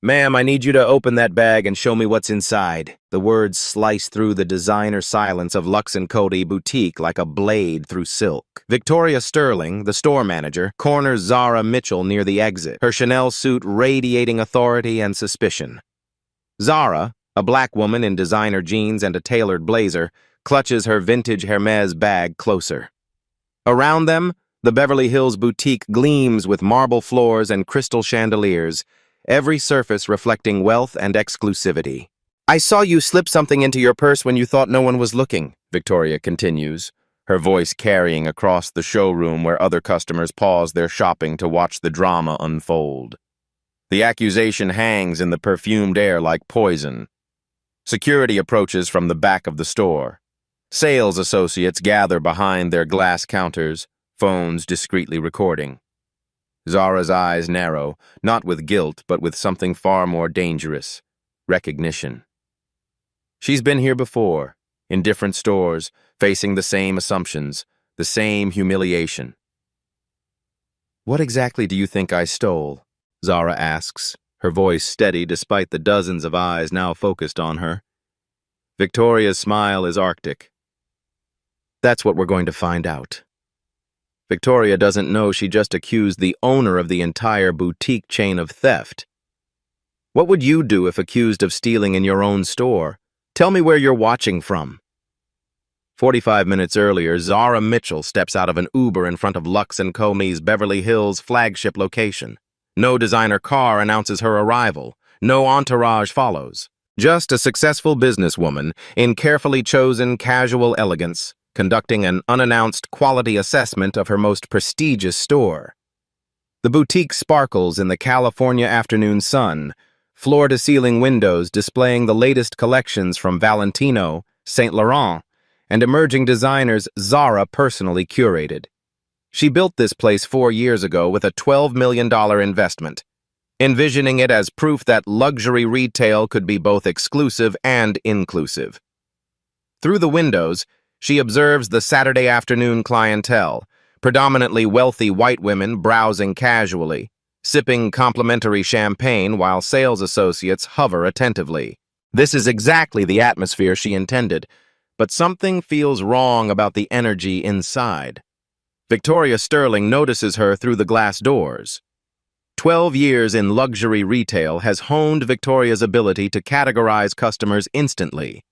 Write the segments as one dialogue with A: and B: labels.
A: Ma'am, I need you to open that bag and show me what's inside. The words slice through the designer silence of Lux & Cody boutique like a blade through silk. Victoria Sterling, the store manager, corners Zara Mitchell near the exit, her Chanel suit radiating authority and suspicion. Zara, a black woman in designer jeans and a tailored blazer, clutches her vintage Hermes bag closer. Around them, the Beverly Hills boutique gleams with marble floors and crystal chandeliers, every surface reflecting wealth and exclusivity. I saw you slip something into your purse when you thought no one was looking, Victoria continues, her voice carrying across the showroom where other customers pause their shopping to watch the drama unfold. The accusation hangs in the perfumed air like poison. Security approaches from the back of the store. Sales associates gather behind their glass counters, phones discreetly recording. Zara's eyes narrow, not with guilt, but with something far more dangerous: recognition. She's been here before, in different stores, facing the same assumptions, the same humiliation. What exactly do you think I stole? Zara asks, her voice steady despite the dozens of eyes now focused on her. Victoria's smile is arctic. That's what we're going to find out. Victoria doesn't know she just accused the owner of the entire boutique chain of theft. What would you do if accused of stealing in your own store? Tell me where you're watching from. 45 minutes earlier, Zara Mitchell steps out of an Uber in front of Lux & Co's Beverly Hills flagship location. No designer car announces her arrival. No entourage follows. Just a successful businesswoman in carefully chosen casual elegance, conducting an unannounced quality assessment of her most prestigious store. The boutique sparkles in the California afternoon sun, floor-to-ceiling windows displaying the latest collections from Valentino, Saint Laurent, and emerging designers Zara personally curated. She built this place 4 years ago with a $12 million investment, envisioning it as proof that luxury retail could be both exclusive and inclusive. Through the windows, she observes the Saturday afternoon clientele, predominantly wealthy white women browsing casually, sipping complimentary champagne while sales associates hover attentively. This is exactly the atmosphere she intended, but something feels wrong about the energy inside. Victoria Sterling notices her through the glass doors. 12 years in luxury retail has honed Victoria's ability to categorize customers instantly.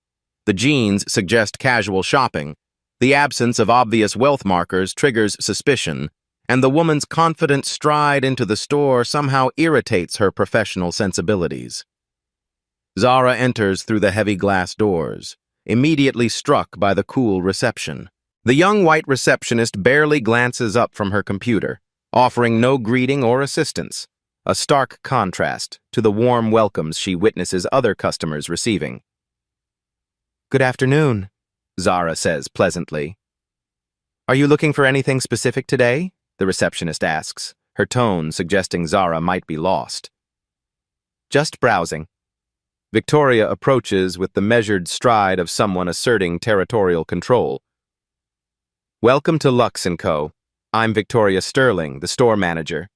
A: The jeans suggest casual shopping, the absence of obvious wealth markers triggers suspicion, and the woman's confident stride into the store somehow irritates her professional sensibilities. Zara enters through the heavy glass doors, immediately struck by the cool reception. The young white receptionist barely glances up from her computer, offering no greeting or assistance, a stark contrast to the warm welcomes she witnesses other customers receiving. Good afternoon, Zara says pleasantly. Are you looking for anything specific today? The receptionist asks, her tone suggesting Zara might be lost. Just browsing. Victoria approaches with the measured stride of someone asserting territorial control. Welcome to Lux & Co. I'm Victoria Sterling, the store manager.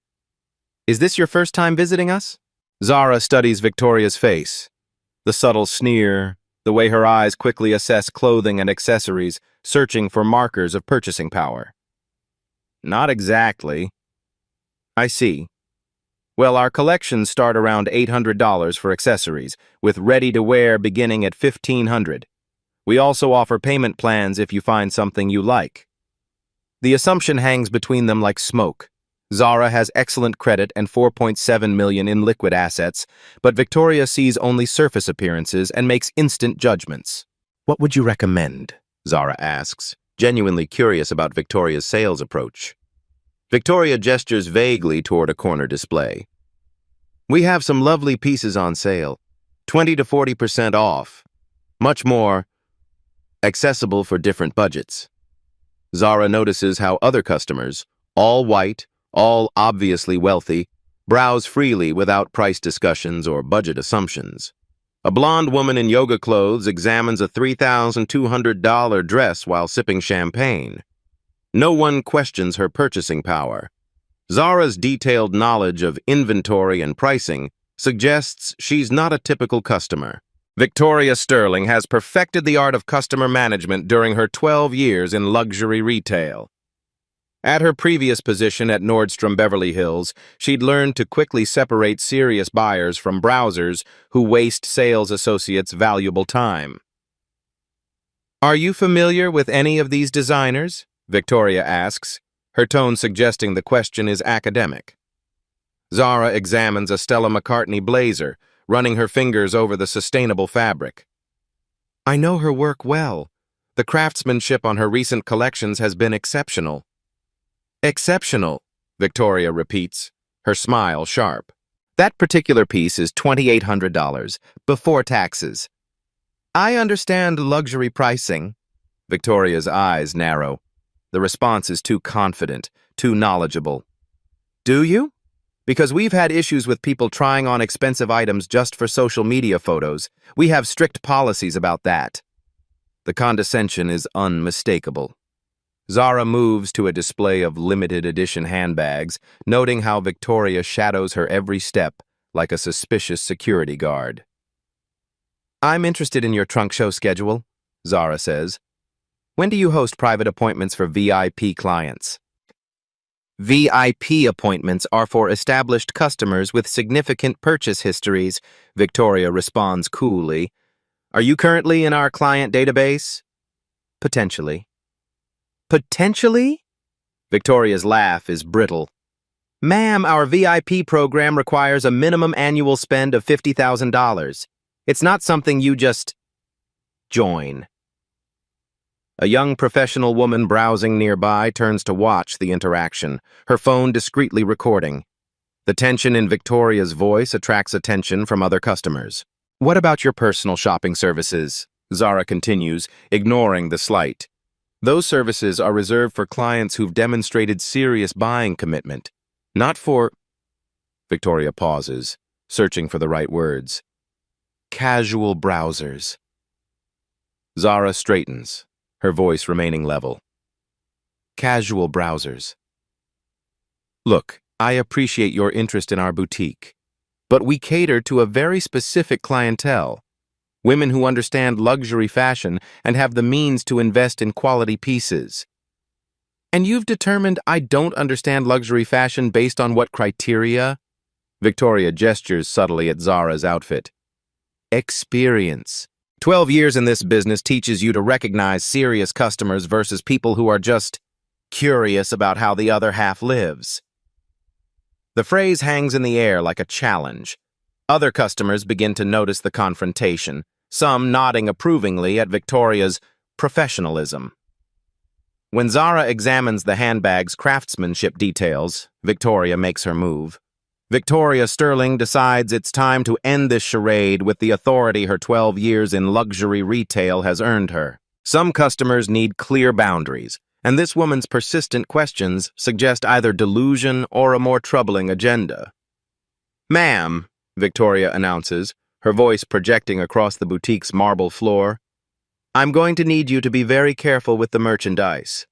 A: Is this your first time visiting us? Zara studies Victoria's face. The subtle sneer, the way her eyes quickly assess clothing and accessories, searching for markers of purchasing power. Not exactly. I see. Well, our collections start around $800 for accessories, with ready-to-wear beginning at $1,500. We also offer payment plans if you find something you like. The assumption hangs between them like smoke. Zara has excellent credit and $4.7 million in liquid assets, but Victoria sees only surface appearances and makes instant judgments. What would you recommend? Zara asks, genuinely curious about Victoria's sales approach. Victoria gestures vaguely toward a corner display. We have some lovely pieces on sale, 20 to 40% off, much more accessible for different budgets. Zara notices how other customers, all white, all obviously wealthy, browse freely without price discussions or budget assumptions. A blonde woman in yoga clothes examines a $3,200 dress while sipping champagne. No one questions her purchasing power. Zara's detailed knowledge of inventory and pricing suggests she's not a typical customer. Victoria Sterling has perfected the art of customer management during her 12 years in luxury retail. At her previous position at Nordstrom Beverly Hills, she'd learned to quickly separate serious buyers from browsers who waste sales associates' valuable time. "Are you familiar with any of these designers?" Victoria asks, her tone suggesting the question is academic. Zara examines a Stella McCartney blazer, running her fingers over the sustainable fabric. "I know her work well. The craftsmanship on her recent collections has been exceptional." "Exceptional," Victoria repeats, her smile sharp. "That particular piece is $2,800, before taxes." "I understand luxury pricing." Victoria's eyes narrow. The response is too confident, too knowledgeable. "Do you? Because we've had issues with people trying on expensive items just for social media photos. We have strict policies about that." The condescension is unmistakable. Zara moves to a display of limited edition handbags, noting how Victoria shadows her every step like a suspicious security guard. "I'm interested in your trunk show schedule," Zara says. "When do you host private appointments for VIP clients?" "VIP appointments are for established customers with significant purchase histories," Victoria responds coolly. "Are you currently in our client database?" "Potentially." "Potentially?" Victoria's laugh is brittle. "Ma'am, our VIP program requires a minimum annual spend of $50,000. It's not something you just join." A young professional woman browsing nearby turns to watch the interaction, her phone discreetly recording. The tension in Victoria's voice attracts attention from other customers. "What about your personal shopping services?" Zara continues, ignoring the slight. "Those services are reserved for clients who've demonstrated serious buying commitment, not for—" Victoria pauses, searching for the right words. "Casual browsers." Zara straightens, her voice remaining level. "Casual browsers. Look, I appreciate your interest in our boutique, but we cater to a very specific clientele, women who understand luxury fashion and have the means to invest in quality pieces. And you've determined I don't understand luxury fashion based on what criteria?" Victoria gestures subtly at Zara's outfit. "Experience. 12 years in this business teaches you to recognize serious customers versus people who are just curious about how the other half lives." The phrase hangs in the air like a challenge. Other customers begin to notice the confrontation, some nodding approvingly at Victoria's professionalism. When Zara examines the handbag's craftsmanship details, Victoria makes her move. Victoria Sterling decides it's time to end this charade with the authority her 12 years in luxury retail has earned her. Some customers need clear boundaries, and this woman's persistent questions suggest either delusion or a more troubling agenda. "Ma'am," Victoria announces, her voice projecting across the boutique's marble floor, "I'm going to need you to be very careful with the merchandise."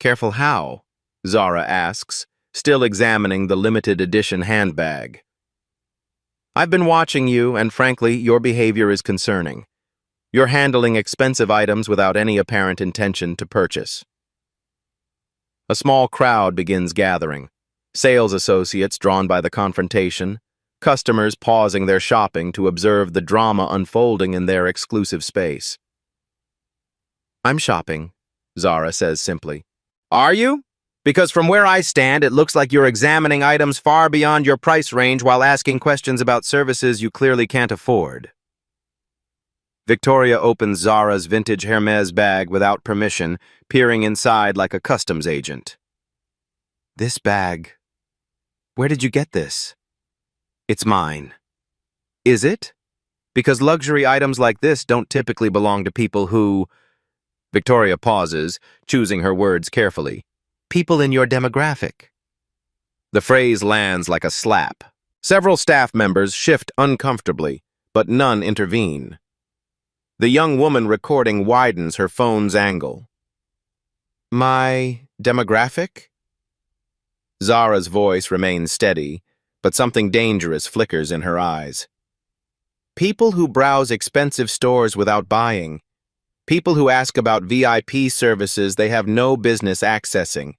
A: "Careful how?" Zara asks, still examining the limited edition handbag. "I've been watching you, and frankly, your behavior is concerning. You're handling expensive items without any apparent intention to purchase." A small crowd begins gathering, sales associates drawn by the confrontation, customers pausing their shopping to observe the drama unfolding in their exclusive space. "I'm shopping," Zara says simply. "Are you? Because from where I stand, it looks like you're examining items far beyond your price range while asking questions about services you clearly can't afford." Victoria opens Zara's vintage Hermes bag without permission, peering inside like a customs agent. "This bag. Where did you get this?" "It's mine." "Is it? Because luxury items like this don't typically belong to people who—" Victoria pauses, choosing her words carefully. "People in your demographic." The phrase lands like a slap. Several staff members shift uncomfortably, but none intervene. The young woman recording widens her phone's angle. "My demographic?" Zara's voice remains steady, but something dangerous flickers in her eyes. People who browse expensive stores without buying. People who ask about VIP services they have no business accessing.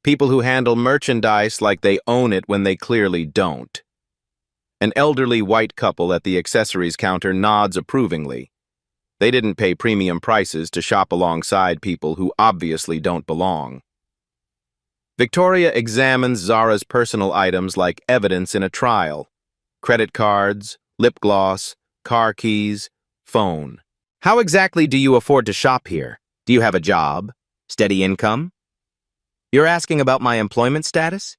A: People who handle merchandise like they own it when they clearly don't. An elderly white couple at the accessories counter nods approvingly. They didn't pay premium prices to shop alongside people who obviously don't belong. Victoria examines Zara's personal items like evidence in a trial. Credit cards, lip gloss, car keys, phone. How exactly do you afford to shop here? Do you have a job? Steady income? You're asking about my employment status?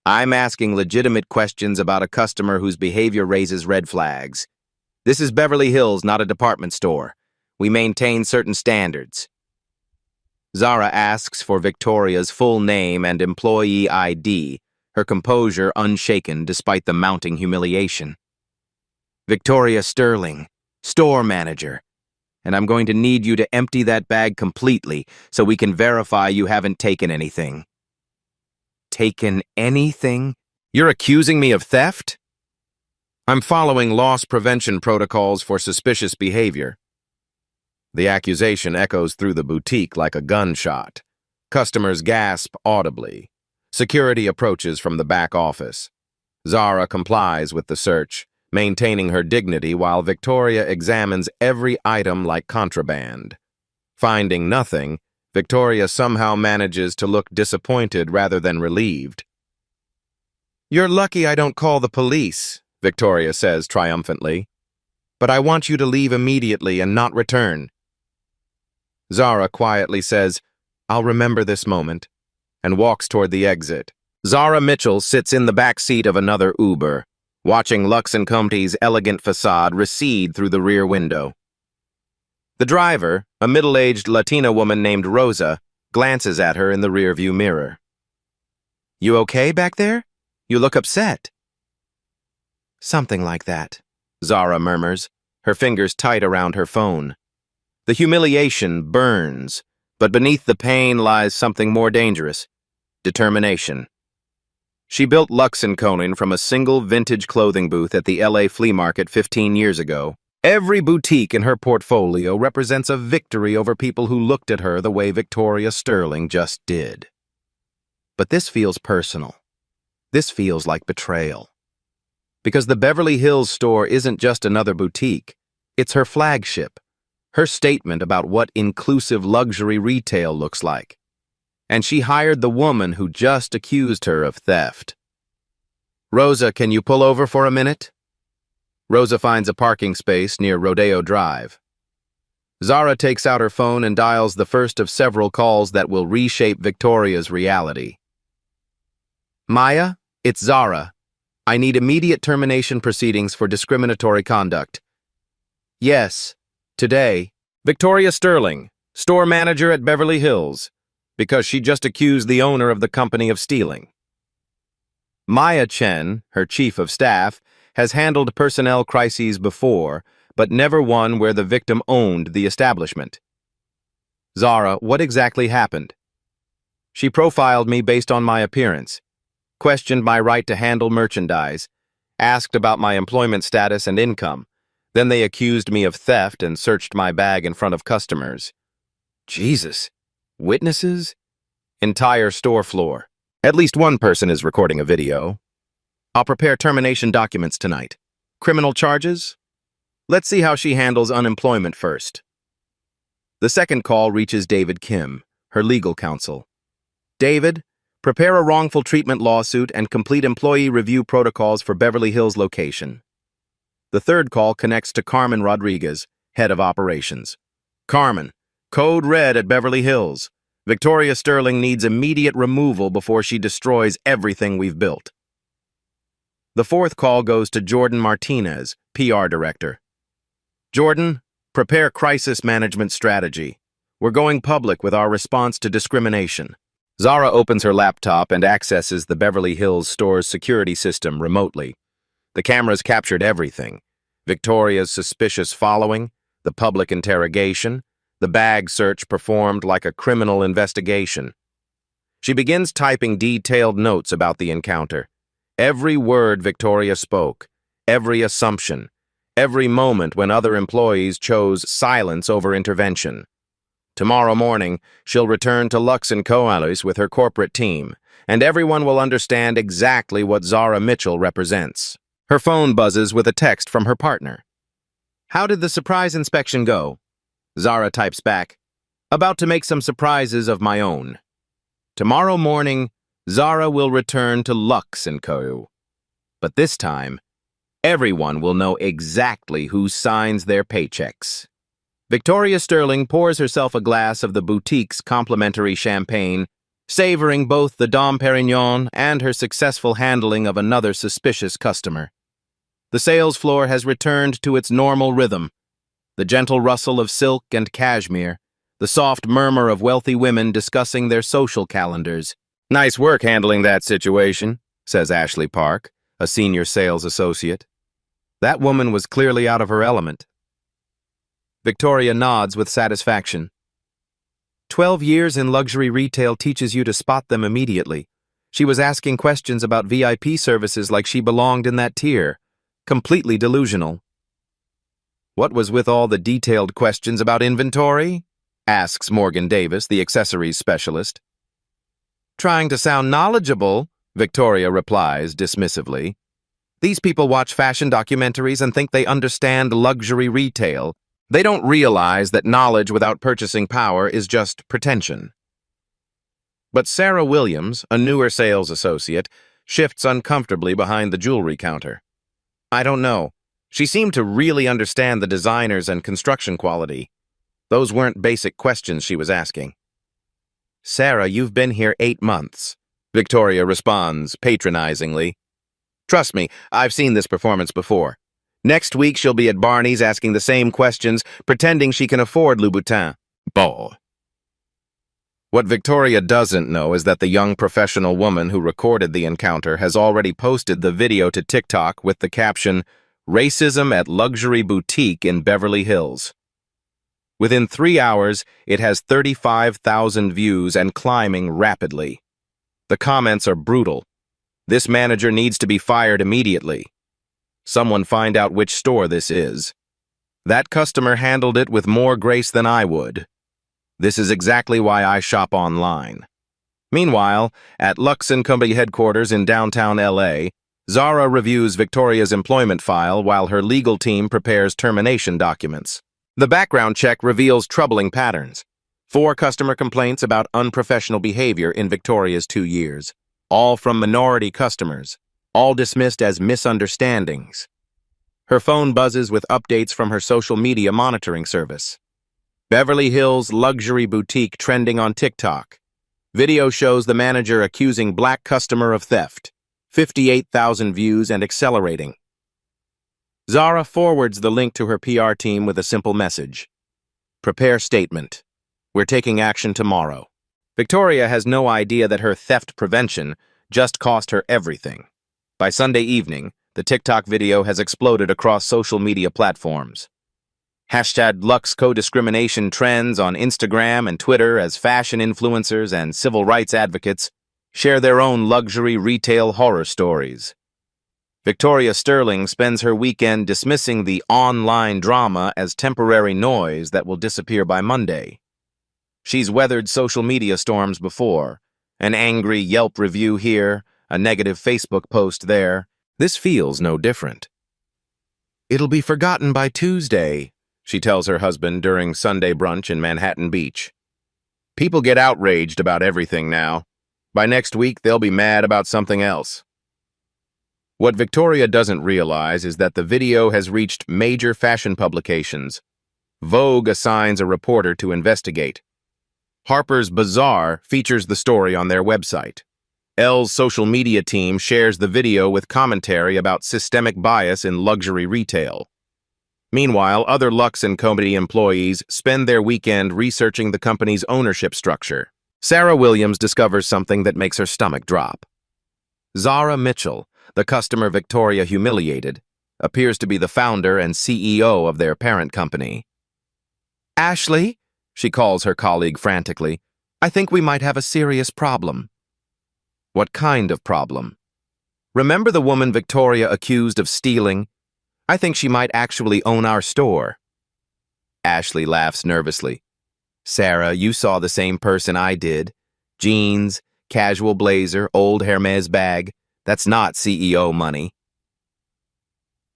A: I'm asking legitimate questions about a customer whose behavior raises red flags. This is Beverly Hills, not a department store. We maintain certain standards. Zara asks for Victoria's full name and employee ID, her composure unshaken despite the mounting humiliation. Victoria Sterling, store manager. And I'm going to need you to empty that bag completely so we can verify you haven't taken anything. Taken anything? You're accusing me of theft? I'm following loss prevention protocols for suspicious behavior. The accusation echoes through the boutique like a gunshot. Customers gasp audibly. Security approaches from the back office. Zara complies with the search, maintaining her dignity while Victoria examines every item like contraband. Finding nothing, Victoria somehow manages to look disappointed rather than relieved. "You're lucky I don't call the police," Victoria says triumphantly. "But I want you to leave immediately and not return." Zara quietly says, "I'll remember this moment," and walks toward the exit. Zara Mitchell sits in the back seat of another Uber, watching Lux & Co's elegant facade recede through the rear window. The driver, a middle-aged Latina woman named Rosa, glances at her in the rearview mirror. "You okay back there? You look upset." "Something like that," Zara murmurs, her fingers tight around her phone. The humiliation burns, but beneath the pain lies something more dangerous: determination. She built Lux & Co from a single vintage clothing booth at the LA flea market 15 years ago. Every boutique in her portfolio represents a victory over people who looked at her the way Victoria Sterling just did. But this feels personal. This feels like betrayal. Because the Beverly Hills store isn't just another boutique. It's her flagship. Her statement about what inclusive luxury retail looks like. And she hired the woman who just accused her of theft. "Rosa, can you pull over for a minute?" Rosa finds a parking space near Rodeo Drive. Zara takes out her phone and dials the first of several calls that will reshape Victoria's reality. "Maya, it's Zara. I need immediate termination proceedings for discriminatory conduct." "Yes. Today, Victoria Sterling, store manager at Beverly Hills, because she just accused the owner of the company of stealing." Maya Chen, her chief of staff, has handled personnel crises before, but never one where the victim owned the establishment. "Zara, what exactly happened?" "She profiled me based on my appearance, questioned my right to handle merchandise, asked about my employment status and income. Then they accused me of theft and searched my bag in front of customers." Jesus. Witnesses? Entire store floor. At least one person is recording a video. "I'll prepare termination documents tonight. Criminal charges? Let's see how she handles unemployment first." The second call reaches David Kim, her legal counsel. "David, prepare a wrongful treatment lawsuit and complete employee review protocols for Beverly Hills location." The third call connects to Carmen Rodriguez, head of operations. "Carmen, code red at Beverly Hills. Victoria Sterling needs immediate removal before she destroys everything we've built." The fourth call goes to Jordan Martinez, PR director. "Jordan, prepare crisis management strategy. We're going public with our response to discrimination." Zara opens her laptop and accesses the Beverly Hills store's security system remotely. The cameras captured everything: Victoria's suspicious following, the public interrogation, the bag search performed like a criminal investigation. She begins typing detailed notes about the encounter. Every word Victoria spoke, every assumption, every moment when other employees chose silence over intervention. Tomorrow morning, she'll return to Lux & Co. with her corporate team, and everyone will understand exactly what Zara Mitchell represents. Her phone buzzes with a text from her partner. "How did the surprise inspection go?" Zara types back, "About to make some surprises of my own." Tomorrow morning, Zara will return to Lux & Co. But this time, everyone will know exactly who signs their paychecks. Victoria Sterling pours herself a glass of the boutique's complimentary champagne, savoring both the Dom Perignon and her successful handling of another suspicious customer. The sales floor has returned to its normal rhythm, the gentle rustle of silk and cashmere, the soft murmur of wealthy women discussing their social calendars. "Nice work handling that situation," says Ashley Park, a senior sales associate. "That woman was clearly out of her element." Victoria nods with satisfaction. 12 years in luxury retail teaches you to spot them immediately. She was asking questions about VIP services like she belonged in that tier. Completely delusional. "What was with all the detailed questions about inventory?" asks Morgan Davis, the accessories specialist. "Trying to sound knowledgeable," Victoria replies dismissively. "These people watch fashion documentaries and think they understand luxury retail. They don't realize that knowledge without purchasing power is just pretension." But Sarah Williams, a newer sales associate, shifts uncomfortably behind the jewelry counter. "I don't know. She seemed to really understand the designers and construction quality. Those weren't basic questions she was asking." "Sarah, you've been here 8 months. Victoria responds patronizingly. "Trust me, I've seen this performance before. Next week she'll be at Barney's asking the same questions, pretending she can afford Louboutin. Bull." What Victoria doesn't know is that the young professional woman who recorded the encounter has already posted the video to TikTok with the caption, "Racism at Luxury Boutique in Beverly Hills." Within 3 hours, it has 35,000 views and climbing rapidly. The comments are brutal. "This manager needs to be fired immediately. Someone find out which store this is. That customer handled it with more grace than I would. This is exactly why I shop online." Meanwhile, at Lux & Company headquarters in downtown LA, Zara reviews Victoria's employment file while her legal team prepares termination documents. The background check reveals troubling patterns. 4 customer complaints about unprofessional behavior in Victoria's 2 years, all from minority customers, all dismissed as misunderstandings. Her phone buzzes with updates from her social media monitoring service. Beverly Hills luxury boutique trending on TikTok. Video shows the manager accusing black customer of theft. 58,000 views and accelerating. Zara forwards the link to her PR team with a simple message. "Prepare statement. We're taking action tomorrow." Victoria has no idea that her theft prevention just cost her everything. By Sunday evening, the TikTok video has exploded across social media platforms. #LuxCo-discrimination trends on Instagram and Twitter as fashion influencers and civil rights advocates share their own luxury retail horror stories. Victoria Sterling spends her weekend dismissing the online drama as temporary noise that will disappear by Monday. She's weathered social media storms before, an angry Yelp review here, a negative Facebook post there. This feels no different. "It'll be forgotten by Tuesday," she tells her husband during Sunday brunch in Manhattan Beach. "People get outraged about everything now. By next week, they'll be mad about something else." What Victoria doesn't realize is that the video has reached major fashion publications. Vogue assigns a reporter to investigate. Harper's Bazaar features the story on their website. Elle's social media team shares the video with commentary about systemic bias in luxury retail. Meanwhile, other Lux & Company employees spend their weekend researching the company's ownership structure. Sarah Williams discovers something that makes her stomach drop. Zara Mitchell, the customer Victoria humiliated, appears to be the founder and CEO of their parent company. "Ashley," she calls her colleague frantically, "I think we might have a serious problem." "What kind of problem?" Remember the woman Victoria accused of stealing? I think she might actually own our store. Ashley laughs nervously. Sarah, you saw the same person I did. Jeans, casual blazer, old Hermes bag. That's not CEO money.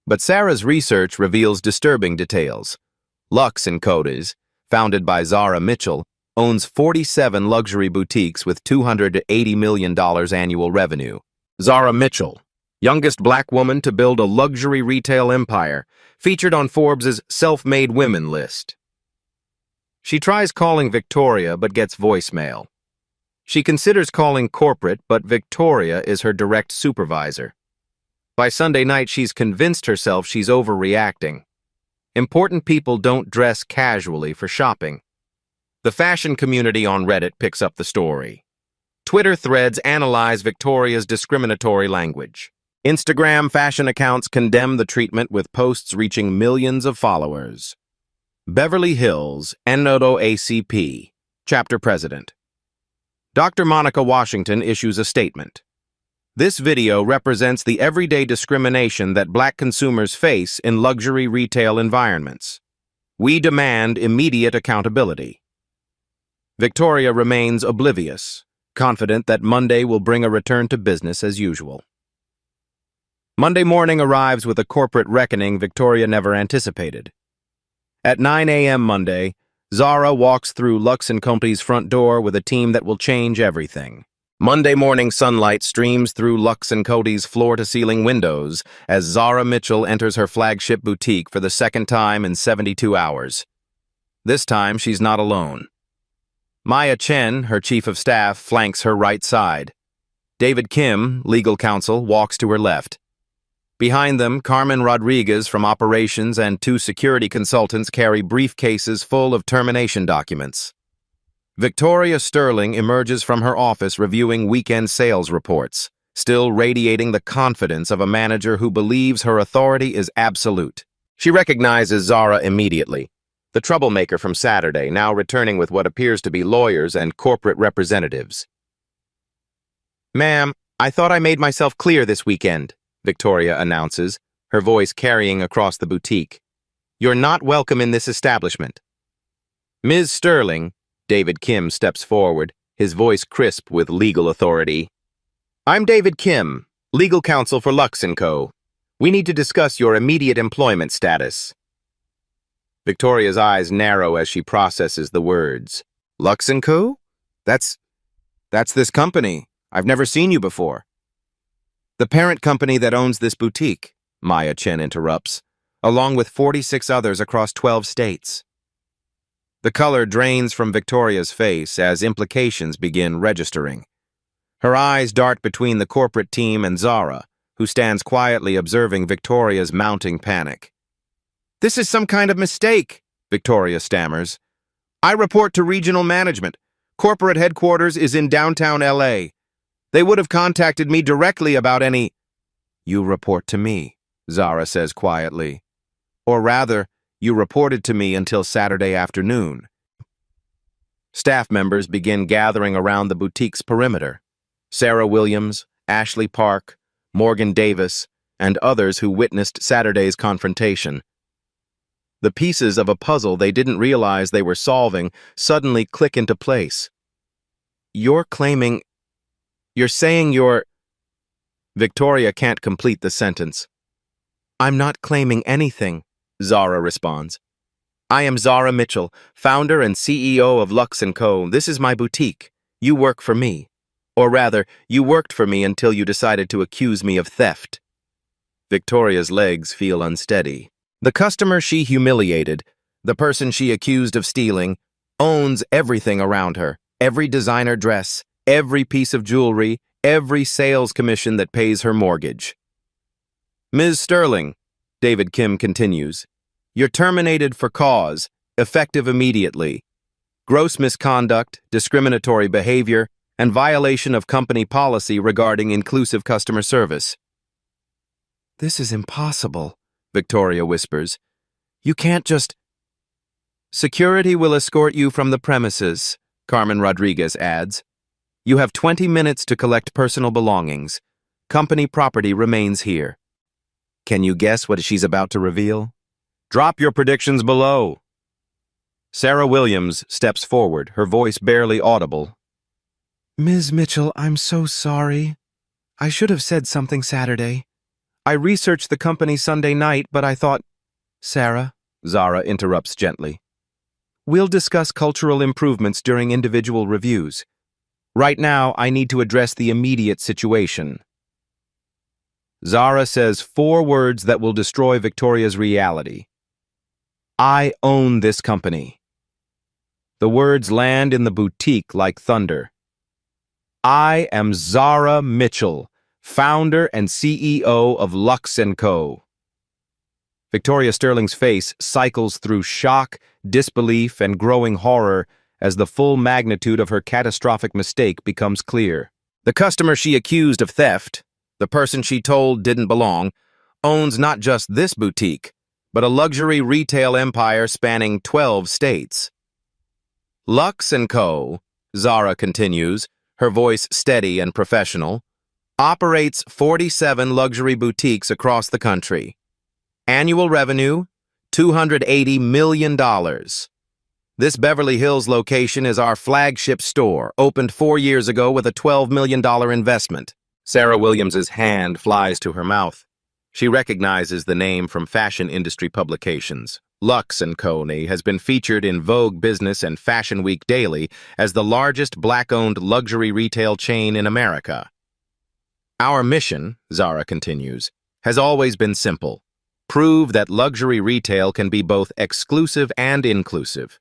A: But Sarah's research reveals disturbing details. Lux & Codes, founded by Zara Mitchell, owns 47 luxury boutiques with $280 million annual revenue. Zara Mitchell, youngest black woman to build a luxury retail empire, featured on Forbes' Self-Made Women list. She tries calling Victoria but gets voicemail. She considers calling corporate, but Victoria is her direct supervisor. By Sunday night, she's convinced herself she's overreacting. Important people don't dress casually for shopping. The fashion community on Reddit picks up the story. Twitter threads analyze Victoria's discriminatory language. Instagram fashion accounts condemn the treatment with posts reaching millions of followers. Beverly Hills, NAACP, Chapter President. Dr. Monica Washington issues a statement. This video represents the everyday discrimination that black consumers face in luxury retail environments. We demand immediate accountability. Victoria remains oblivious, confident that Monday will bring a return to business as usual. Monday morning arrives with a corporate reckoning Victoria never anticipated. At 9 a.m. Monday, Zara walks through Lux & Co's front door with a team that will change everything. Monday morning sunlight streams through Lux & Co's floor-to-ceiling windows as Zara Mitchell enters her flagship boutique for the second time in 72 hours. This time, she's not alone. Maya Chen, her chief of staff, flanks her right side. David Kim, legal counsel, walks to her left. Behind them, Carmen Rodriguez from operations and 2 security consultants carry briefcases full of termination documents. Victoria Sterling emerges from her office reviewing weekend sales reports, still radiating the confidence of a manager who believes her authority is absolute. She recognizes Zara immediately, the troublemaker from Saturday, now returning with what appears to be lawyers and corporate representatives. "Ma'am, I thought I made myself clear this weekend," Victoria announces, her voice carrying across the boutique. "You're not welcome in this establishment." "Ms. Sterling," David Kim steps forward, his voice crisp with legal authority. "I'm David Kim, legal counsel for Lux & Co. We need to discuss your immediate employment status." Victoria's eyes narrow as she processes the words. "Lux & Co? That's this company. I've never seen you before." "The parent company that owns this boutique," Maya Chen interrupts, "along with 46 others across 12 states. The color drains from Victoria's face as implications begin registering. Her eyes dart between the corporate team and Zara, who stands quietly observing Victoria's mounting panic. "This is some kind of mistake," Victoria stammers. "I report to regional management. Corporate headquarters is in downtown LA. They would have contacted me directly about any—" "You report to me," Zara says quietly. "Or rather, you reported to me until Saturday afternoon." Staff members begin gathering around the boutique's perimeter. Sarah Williams, Ashley Park, Morgan Davis, and others who witnessed Saturday's confrontation. The pieces of a puzzle they didn't realize they were solving suddenly click into place. You're saying you're... Victoria can't complete the sentence. "I'm not claiming anything," Zara responds. "I am Zara Mitchell, founder and CEO of Lux & Co. This is my boutique. You work for me. Or rather, you worked for me until you decided to accuse me of theft." Victoria's legs feel unsteady. The customer she humiliated, the person she accused of stealing, owns everything around her. Every designer dress, every piece of jewelry, every sales commission that pays her mortgage. "Ms. Sterling," David Kim continues, "you're terminated for cause, effective immediately. Gross misconduct, discriminatory behavior, and violation of company policy regarding inclusive customer service." "This is impossible," Victoria whispers. "You can't just—" "Security will escort you from the premises," Carmen Rodriguez adds. "You have 20 minutes to collect personal belongings. Company property remains here. Can you guess what she's about to reveal? Drop your predictions below. Sarah Williams steps forward, her voice barely audible. Ms. Mitchell, I'm so sorry. I should have said something Saturday. I researched the company Sunday night, but I thought... Sarah, Zara interrupts gently. We'll discuss cultural improvements during individual reviews. Right now, I need to address the immediate situation. Zara says 4 words that will destroy Victoria's reality. I own this company. The words land in the boutique like thunder. I am Zara Mitchell, founder and CEO of Lux & Co. Victoria Sterling's face cycles through shock, disbelief, and growing horror as the full magnitude of her catastrophic mistake becomes clear. The customer she accused of theft, the person she told didn't belong, owns not just this boutique, but a luxury retail empire spanning 12 states. Lux & Co., Zara continues, her voice steady and professional, operates 47 luxury boutiques across the country. Annual revenue, $280 million. This Beverly Hills location is our flagship store, opened 4 years ago with a $12 million investment. Sarah Williams's hand flies to her mouth. She recognizes the name from fashion industry publications. Lux & Co. has been featured in Vogue Business and Fashion Week Daily as the largest black-owned luxury retail chain in America. Our mission, Zara continues, has always been simple. Prove that luxury retail can be both exclusive and inclusive.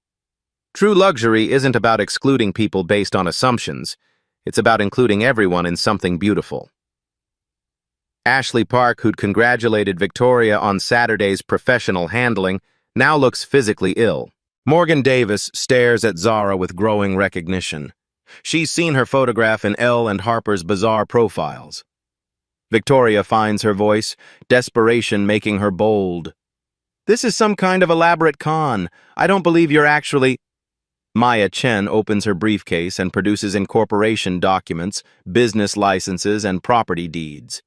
A: True luxury isn't about excluding people based on assumptions. It's about including everyone in something beautiful. Ashley Park, who'd congratulated Victoria on Saturday's professional handling, now looks physically ill. Morgan Davis stares at Zara with growing recognition. She's seen her photograph in Elle and Harper's Bazaar profiles. Victoria finds her voice, desperation making her bold. This is some kind of elaborate con. I don't believe you're actually... Maya Chen opens her briefcase and produces incorporation documents, business licenses, and property deeds.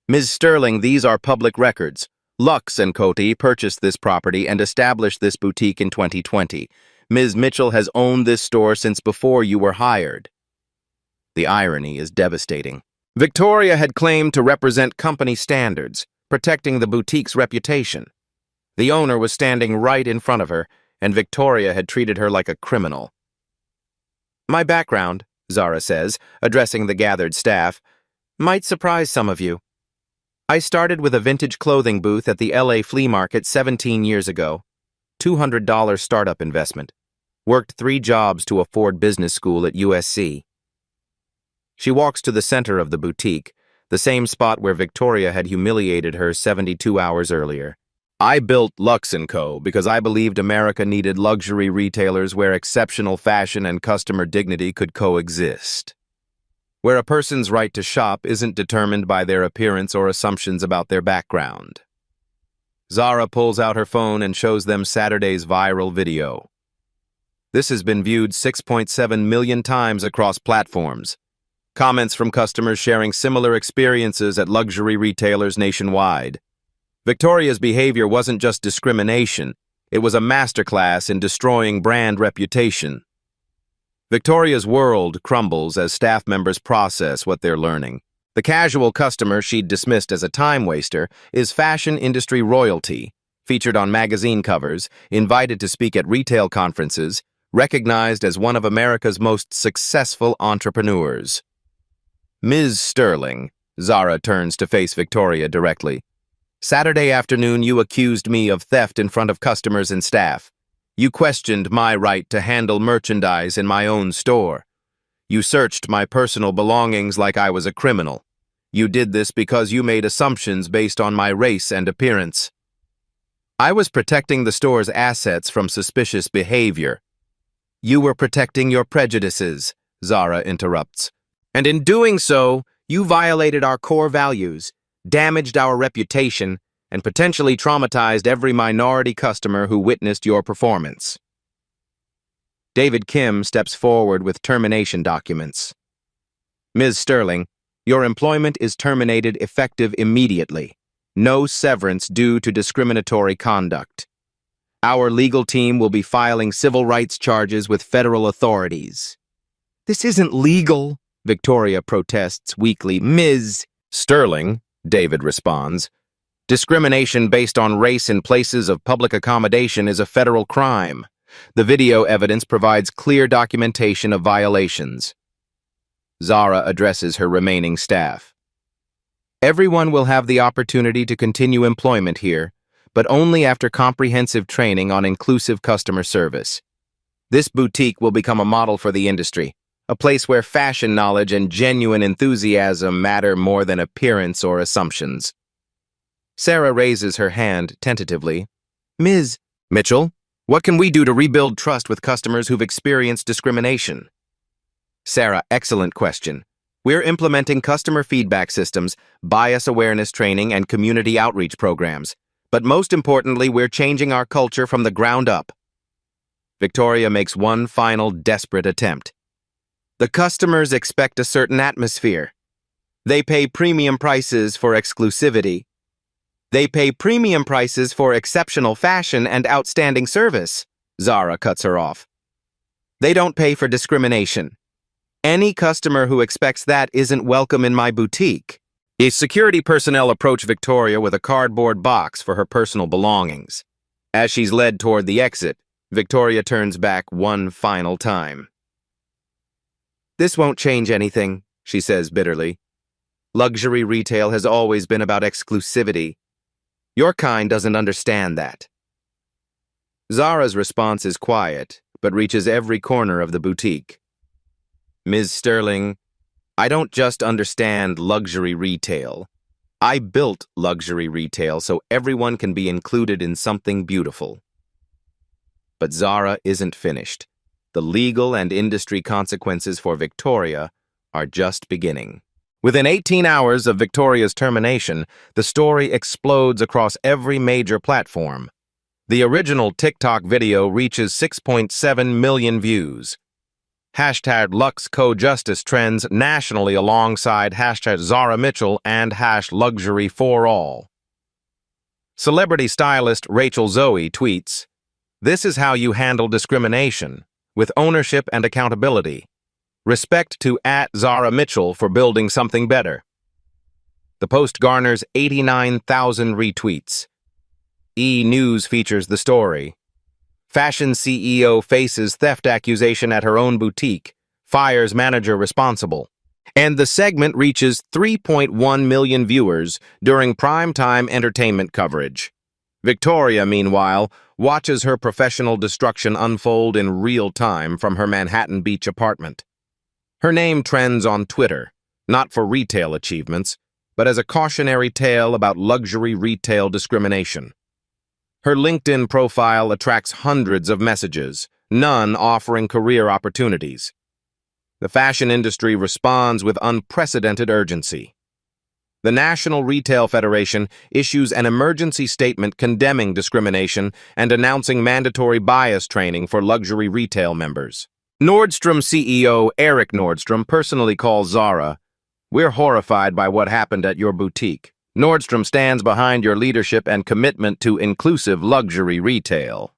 A: Ms. Sterling, these are public records. Lux & Co. purchased this property and established this boutique in 2020. Ms. Mitchell has owned this store since before you were hired. The irony is devastating. Victoria had claimed to represent company standards, protecting the boutique's reputation. The owner was standing right in front of her, and Victoria had treated her like a criminal. My background, Zara says, addressing the gathered staff, might surprise some of you. I started with a vintage clothing booth at the LA flea market 17 years ago. $200 startup investment. Worked 3 jobs to afford business school at USC. She walks to the center of the boutique, the same spot where Victoria had humiliated her 72 hours earlier. I built Lux & Co. because I believed America needed luxury retailers where exceptional fashion and customer dignity could coexist. Where a person's right to shop isn't determined by their appearance or assumptions about their background. Zara pulls out her phone and shows them Saturday's viral video. This has been viewed 6.7 million times across platforms. Comments from customers sharing similar experiences at luxury retailers nationwide. Victoria's behavior wasn't just discrimination, it was a masterclass in destroying brand reputation. Victoria's world crumbles as staff members process what they're learning. The casual customer she'd dismissed as a time waster is fashion industry royalty, featured on magazine covers, invited to speak at retail conferences, recognized as one of America's most successful entrepreneurs. Ms. Sterling, Zara turns to face Victoria directly. Saturday afternoon, you accused me of theft in front of customers and staff. You questioned my right to handle merchandise in my own store. You searched my personal belongings like I was a criminal. You did this because you made assumptions based on my race and appearance. I was protecting the store's assets from suspicious behavior. You were protecting your prejudices, Zara interrupts. And in doing so, you violated our core values, damaged our reputation, and potentially traumatized every minority customer who witnessed your performance. David Kim steps forward with termination documents. Ms. Sterling, Your employment is terminated effective immediately. No severance due to discriminatory conduct. Our legal team will be filing civil rights charges with federal authorities. This isn't legal, Victoria protests weakly. Ms. Sterling, David responds. Discrimination based on race in places of public accommodation is a federal crime. The video evidence provides clear documentation of violations. Zara addresses her remaining staff. Everyone will have the opportunity to continue employment here, but only after comprehensive training on inclusive customer service. This boutique will become a model for the industry, a place where fashion knowledge and genuine enthusiasm matter more than appearance or assumptions. Sarah raises her hand tentatively. Ms. Mitchell, what can we do to rebuild trust with customers who've experienced discrimination? Sarah, excellent question. We're implementing customer feedback systems, bias awareness training, and community outreach programs. But most importantly, we're changing our culture from the ground up. Victoria makes one final desperate attempt. The customers expect a certain atmosphere. They pay premium prices for exclusivity. They pay premium prices for exceptional fashion and outstanding service. Zara cuts her off. They don't pay for discrimination. Any customer who expects that isn't welcome in my boutique. A security personnel approach Victoria with a cardboard box for her personal belongings. As she's led toward the exit, Victoria turns back one final time. This won't change anything, she says bitterly. Luxury retail has always been about exclusivity. Your kind doesn't understand that. Zara's response is quiet, but reaches every corner of the boutique. Ms. Sterling, I don't just understand luxury retail. I built luxury retail so everyone can be included in something beautiful. But Zara isn't finished. The legal and industry consequences for Victoria are just beginning. Within 18 hours of Victoria's termination, the story explodes across every major platform. The original TikTok video reaches 6.7 million views. Hashtag LuxCoJustice trends nationally alongside hashtag Zara Mitchell and #LuxuryForAll. Celebrity stylist Rachel Zoe tweets, "This is how you handle discrimination, with ownership and accountability. Respect to @Zara Mitchell for building something better." The post garners 89,000 retweets. E! News features the story. Fashion CEO faces theft accusation at her own boutique, fires manager responsible. And the segment reaches 3.1 million viewers during primetime entertainment coverage. Victoria, meanwhile, watches her professional destruction unfold in real time from her Manhattan Beach apartment. Her name trends on Twitter, not for retail achievements, but as a cautionary tale about luxury retail discrimination. Her LinkedIn profile attracts hundreds of messages, none offering career opportunities. The fashion industry responds with unprecedented urgency. The National Retail Federation issues an emergency statement condemning discrimination and announcing mandatory bias training for luxury retail members. Nordstrom CEO Erik Nordstrom personally calls Zara, "We're horrified by what happened at your boutique. Nordstrom stands behind your leadership and commitment to inclusive luxury retail."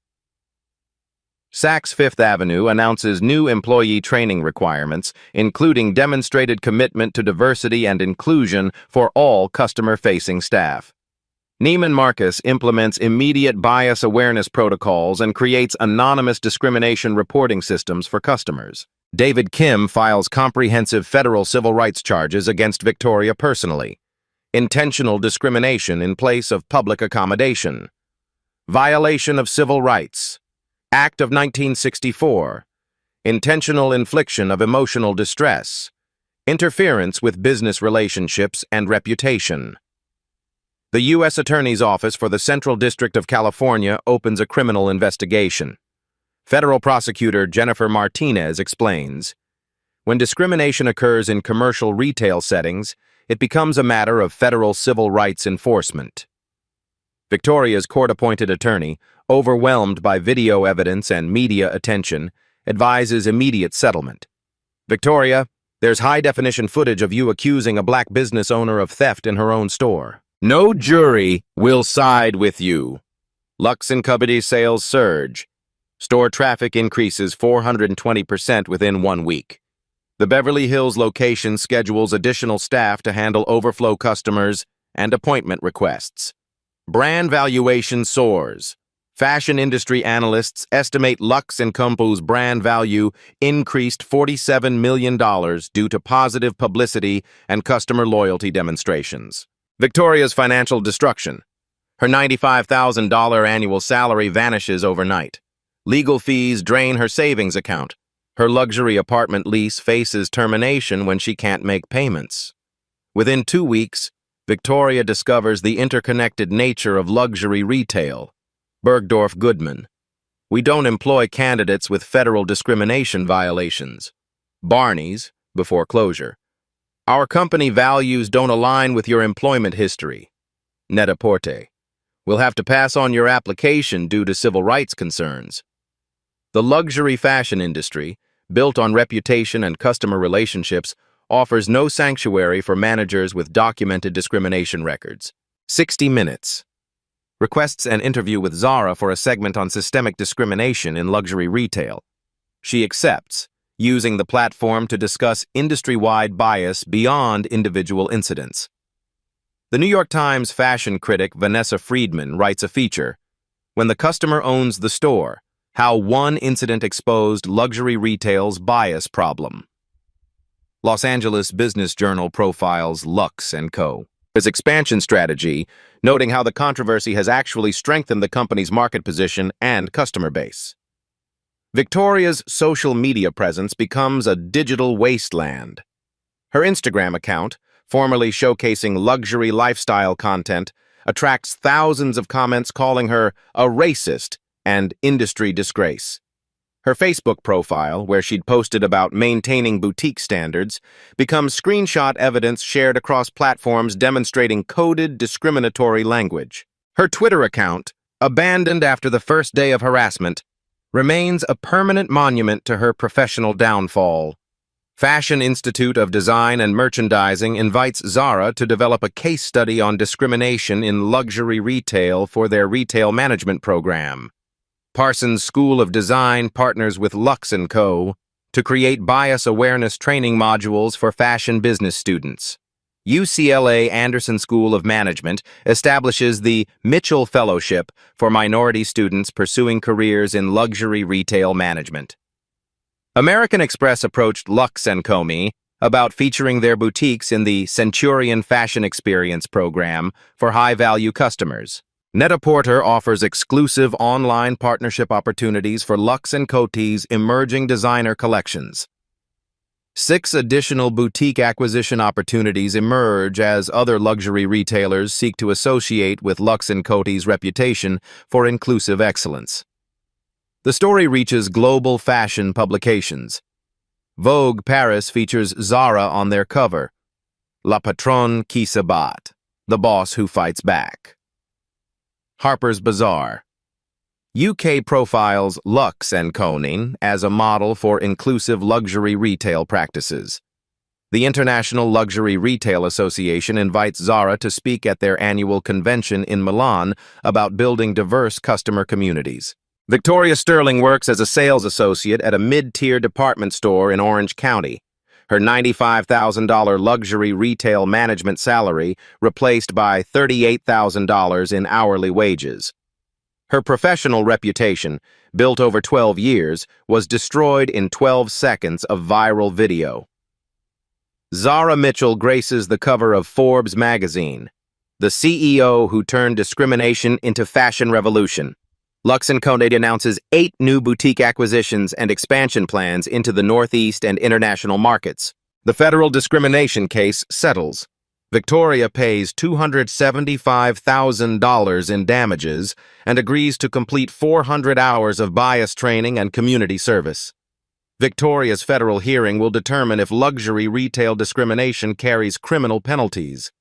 A: Saks Fifth Avenue announces new employee training requirements, including demonstrated commitment to diversity and inclusion for all customer-facing staff. Neiman Marcus implements immediate bias awareness protocols and creates anonymous discrimination reporting systems for customers. David Kim files comprehensive federal civil rights charges against Victoria personally. Intentional discrimination in place of public accommodation. Violation of civil rights. Act of 1964. Intentional infliction of emotional distress. Interference with business relationships and reputation. The U.S. Attorney's Office for the Central District of California opens a criminal investigation. Federal prosecutor Jennifer Martinez explains, "When discrimination occurs in commercial retail settings, it becomes a matter of federal civil rights enforcement." Victoria's court-appointed attorney, overwhelmed by video evidence and media attention, advises immediate settlement. "Victoria, There's high-definition footage of you accusing a black business owner of theft in her own store. No jury will side with you. Lux & Co. sales surge. Store traffic increases 420% within 1 week. The Beverly Hills location schedules additional staff to handle overflow customers and appointment requests. Brand valuation soars. Fashion industry analysts estimate Lux & Co.'s brand value increased $47 million due to positive publicity and customer loyalty demonstrations. Victoria's financial destruction. Her $95,000 annual salary vanishes overnight. Legal fees drain her savings account. Her luxury apartment lease faces termination when she can't make payments. Within 2 weeks, Victoria discovers the interconnected nature of luxury retail. Bergdorf Goodman. We don't employ candidates with federal discrimination violations. Barney's, before closure. Our company values don't align with your employment history. Net-a-Porter. We'll have to pass on your application due to civil rights concerns. The luxury fashion industry, built on reputation and customer relationships, offers no sanctuary for managers with documented discrimination records. 60 Minutes. Requests an interview with Zara for a segment on systemic discrimination in luxury retail. She accepts, using the platform to discuss industry-wide bias beyond individual incidents. The New York Times fashion critic Vanessa Friedman writes a feature, "When the customer owns the store, how one incident exposed luxury retail's bias problem." Los Angeles Business Journal profiles Lux & Co. His expansion strategy, noting how the controversy has actually strengthened the company's market position and customer base. Victoria's social media presence becomes a digital wasteland. Her Instagram account, formerly showcasing luxury lifestyle content, attracts thousands of comments calling her a racist and industry disgrace. Her Facebook profile, where she'd posted about maintaining boutique standards, becomes screenshot evidence shared across platforms demonstrating coded discriminatory language. Her Twitter account, abandoned after the first day of harassment, remains a permanent monument to her professional downfall. Fashion Institute of Design and Merchandising invites Zara to develop a case study on discrimination in luxury retail for their retail management program. Parsons School of Design partners with Lux & Co. to create bias awareness training modules for fashion business students. UCLA Anderson School of Management establishes the Mitchell Fellowship for minority students pursuing careers in luxury retail management. American Express approached Lux & Co. about featuring their boutiques in the Centurion Fashion Experience program for high-value customers. Net-a-Porter offers exclusive online partnership opportunities for Lux & Co.'s emerging designer collections. 6 additional boutique acquisition opportunities emerge as other luxury retailers seek to associate with Lux & Co.'s reputation for inclusive excellence. The story reaches global fashion publications. Vogue Paris features Zara on their cover. La Patronne qui se bat, the boss who fights back. Harper's Bazaar. UK profiles Lux & Co. as a model for inclusive luxury retail practices. The International Luxury Retail Association invites Zara to speak at their annual convention in Milan about building diverse customer communities. Victoria Sterling works as a sales associate at a mid-tier department store in Orange County. Her $95,000 luxury retail management salary replaced by $38,000 in hourly wages. Her professional reputation, built over 12 years, was destroyed in 12 seconds of viral video. Zara Mitchell graces the cover of Forbes magazine, the CEO who turned discrimination into fashion revolution. Lux & Co. announces 8 new boutique acquisitions and expansion plans into the Northeast and international markets. The federal discrimination case settles. Victoria pays $275,000 in damages and agrees to complete 400 hours of bias training and community service. Victoria's federal hearing will determine if luxury retail discrimination carries criminal penalties.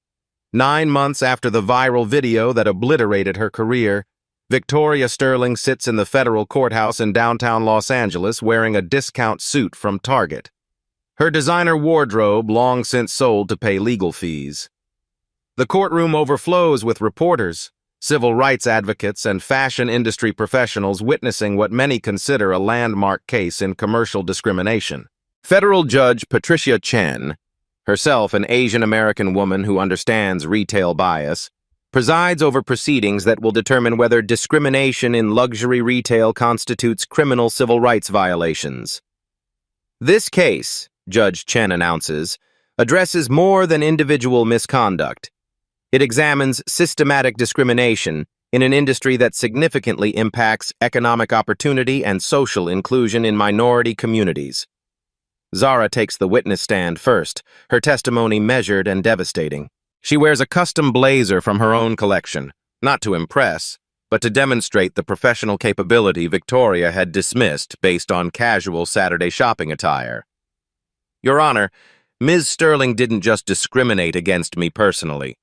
A: 9 months after the viral video that obliterated her career, Victoria Sterling sits in the federal courthouse in downtown Los Angeles wearing a discount suit from Target. her designer wardrobe long since sold to pay legal fees. The courtroom overflows with reporters, civil rights advocates, and fashion industry professionals witnessing what many consider a landmark case in commercial discrimination. Federal Judge Patricia Chen, herself an Asian-American woman who understands retail bias, presides over proceedings that will determine whether discrimination in luxury retail constitutes criminal civil rights violations. This case, Judge Chen announces, addresses more than individual misconduct. It examines systematic discrimination in an industry that significantly impacts economic opportunity and social inclusion in minority communities. Zara takes the witness stand first, her testimony measured and devastating. She wears a custom blazer from her own collection, not to impress, but to demonstrate the professional capability Victoria had dismissed based on casual Saturday shopping attire. Your Honor, Ms. Sterling didn't just discriminate against me personally.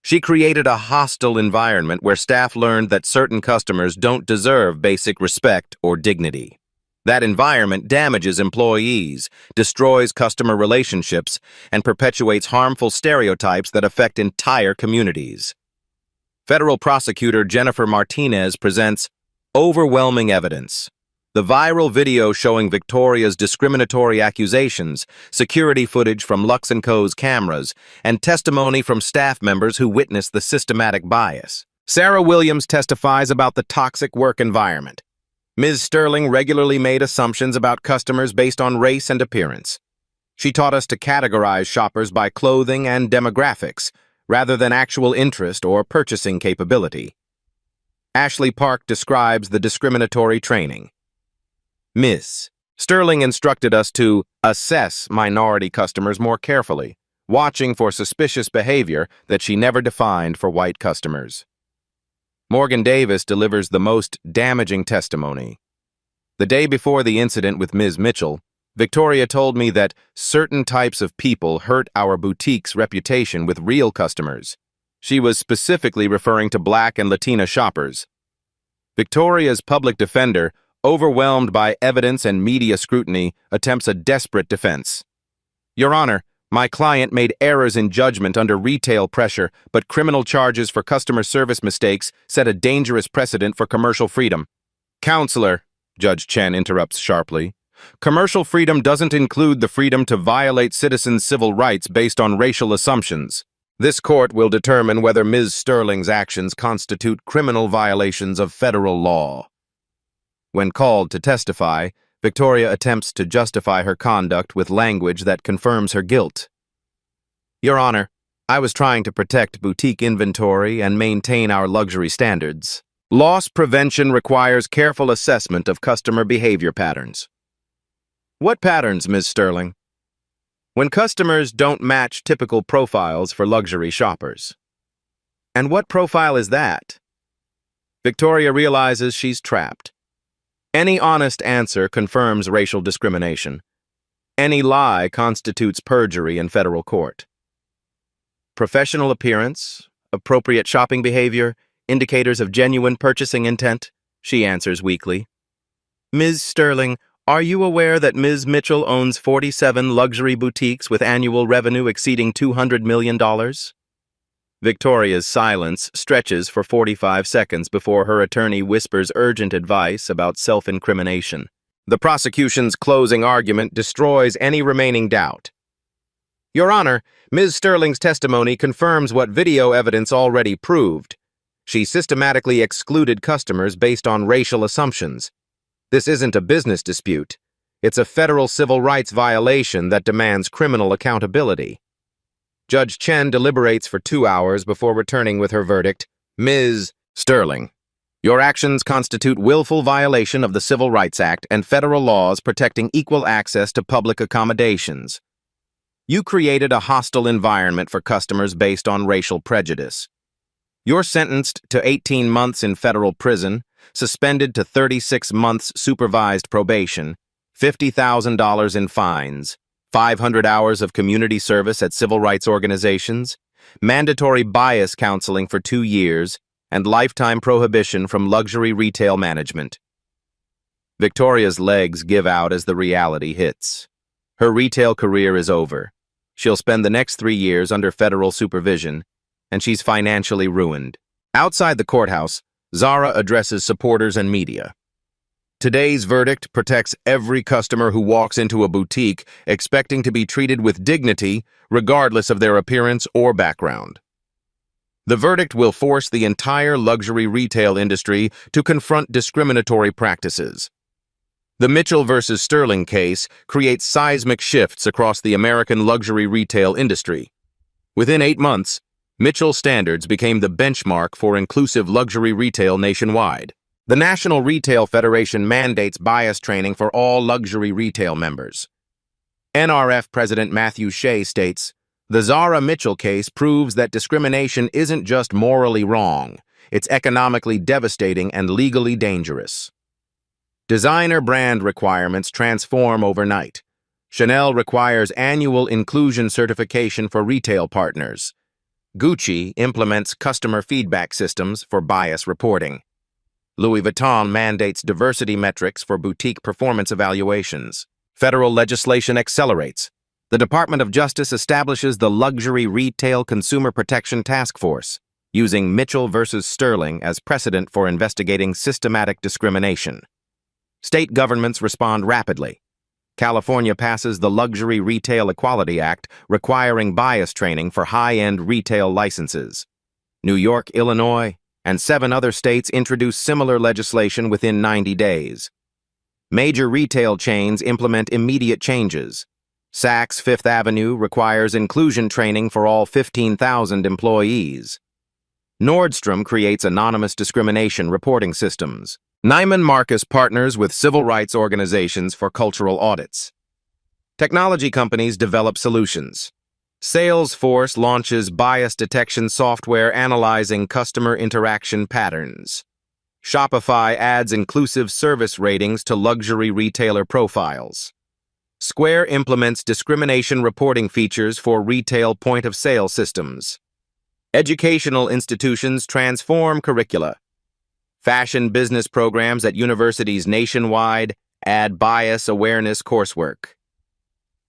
A: She created a hostile environment where staff learned that certain customers don't deserve basic respect or dignity. That environment damages employees, destroys customer relationships, and perpetuates harmful stereotypes that affect entire communities. Federal prosecutor Jennifer Martinez presents overwhelming evidence. The viral video showing Victoria's discriminatory accusations, security footage from Lux & Co.'s cameras, and testimony from staff members who witnessed the systematic bias. Sarah Williams testifies about the toxic work environment. Ms. Sterling regularly made assumptions about customers based on race and appearance. She taught us to categorize shoppers by clothing and demographics, rather than actual interest or purchasing capability. Ashley Park describes the discriminatory training. Ms. Sterling instructed us to assess minority customers more carefully, watching for suspicious behavior that she never defined for white customers. Morgan Davis delivers the most damaging testimony. The day before the incident with Ms. Mitchell, Victoria told me that certain types of people hurt our boutique's reputation with real customers. She was specifically referring to Black and Latina shoppers. Victoria's public defender, overwhelmed by evidence and media scrutiny, attempts a desperate defense. Your Honor, my client made errors in judgment under retail pressure, but criminal charges for customer service mistakes set a dangerous precedent for commercial freedom. Counselor, Judge Chen interrupts sharply, commercial freedom doesn't include the freedom to violate citizens' civil rights based on racial assumptions. This court will determine whether Ms. Sterling's actions constitute criminal violations of federal law. When called to testify, Victoria attempts to justify her conduct with language that confirms her guilt. Your Honor, I was trying to protect boutique inventory and maintain our luxury standards. Loss prevention requires careful assessment of customer behavior patterns. What patterns, Ms. Sterling? When customers don't match typical profiles for luxury shoppers. And what profile is that? Victoria realizes she's trapped. Any honest answer confirms racial discrimination. Any lie constitutes perjury in federal court. Professional appearance, appropriate shopping behavior, indicators of genuine purchasing intent, she answers weakly. Ms. Sterling, are you aware that Ms. Mitchell owns 47 luxury boutiques with annual revenue exceeding $200 million? Victoria's silence stretches for 45 seconds before her attorney whispers urgent advice about self-incrimination. The prosecution's closing argument destroys any remaining doubt. Your Honor, Ms. Sterling's testimony confirms what video evidence already proved. She systematically excluded customers based on racial assumptions. This isn't a business dispute. It's a federal civil rights violation that demands criminal accountability. Judge Chen deliberates for 2 hours before returning with her verdict. Ms. Sterling, your actions constitute willful violation of the Civil Rights Act and federal laws protecting equal access to public accommodations. You created a hostile environment for customers based on racial prejudice. You're sentenced to 18 months in federal prison, suspended to 36 months supervised probation, $50,000 in fines, 500 hours of community service at civil rights organizations, mandatory bias counseling for 2 years, and lifetime prohibition from luxury retail management. Victoria's legs give out as the reality hits. Her retail career is over. She'll spend the next 3 years under federal supervision, and she's financially ruined. Outside the courthouse, Zara addresses supporters and media. Today's verdict protects every customer who walks into a boutique expecting to be treated with dignity, regardless of their appearance or background. The verdict will force the entire luxury retail industry to confront discriminatory practices. The Mitchell versus Sterling case creates seismic shifts across the American luxury retail industry. Within 8 months, Mitchell standards became the benchmark for inclusive luxury retail nationwide. The National Retail Federation mandates bias training for all luxury retail members. NRF President Matthew Shea states, "The Zara Mitchell case proves that discrimination isn't just morally wrong, it's economically devastating and legally dangerous." Designer brand requirements transform overnight. Chanel requires annual inclusion certification for retail partners. Gucci implements customer feedback systems for bias reporting. Louis Vuitton mandates diversity metrics for boutique performance evaluations. Federal legislation accelerates. The Department of Justice establishes the Luxury Retail Consumer Protection Task Force, using Mitchell versus Sterling as precedent for investigating systematic discrimination. State governments respond rapidly. California passes the Luxury Retail Equality Act, requiring bias training for high-end retail licenses. New York, Illinois, and 7 other states introduce similar legislation within 90 days. Major retail chains implement immediate changes. Saks Fifth Avenue requires inclusion training for all 15,000 employees. Nordstrom creates anonymous discrimination reporting systems. Neiman Marcus partners with civil rights organizations for cultural audits. Technology companies develop solutions. Salesforce launches bias detection software analyzing customer interaction patterns. Shopify adds inclusive service ratings to luxury retailer profiles. Square implements discrimination reporting features for retail point-of-sale systems. Educational institutions transform curricula. Fashion business programs at universities nationwide add bias awareness coursework.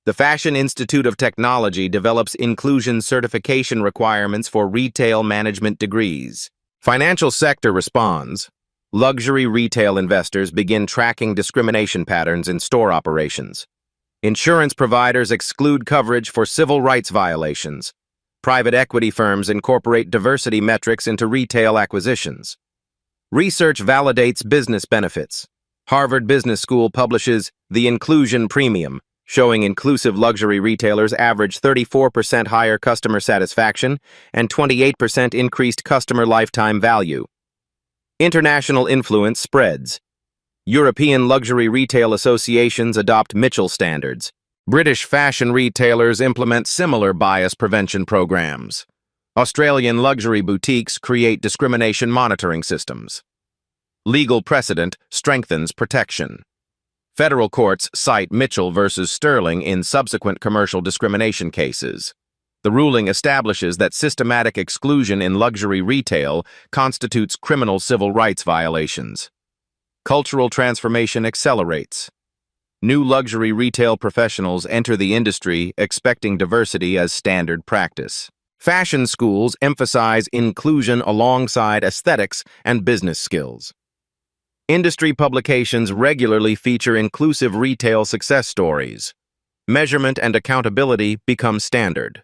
A: The Fashion Institute of Technology develops inclusion certification requirements for retail management degrees. Financial sector responds. Luxury retail investors begin tracking discrimination patterns in store operations. Insurance providers exclude coverage for civil rights violations. Private equity firms incorporate diversity metrics into retail acquisitions. Research validates business benefits. Harvard Business School publishes The Inclusion Premium, showing inclusive luxury retailers average 34% higher customer satisfaction and 28% increased customer lifetime value. International influence spreads. European luxury retail associations adopt Mitchell standards. British fashion retailers implement similar bias prevention programs. Australian luxury boutiques create discrimination monitoring systems. Legal precedent strengthens protection. Federal courts cite Mitchell versus Sterling in subsequent commercial discrimination cases. The ruling establishes that systematic exclusion in luxury retail constitutes criminal civil rights violations. Cultural transformation accelerates. New luxury retail professionals enter the industry expecting diversity as standard practice. Fashion schools emphasize inclusion alongside aesthetics and business skills. Industry publications regularly feature inclusive retail success stories. Measurement and accountability become standard.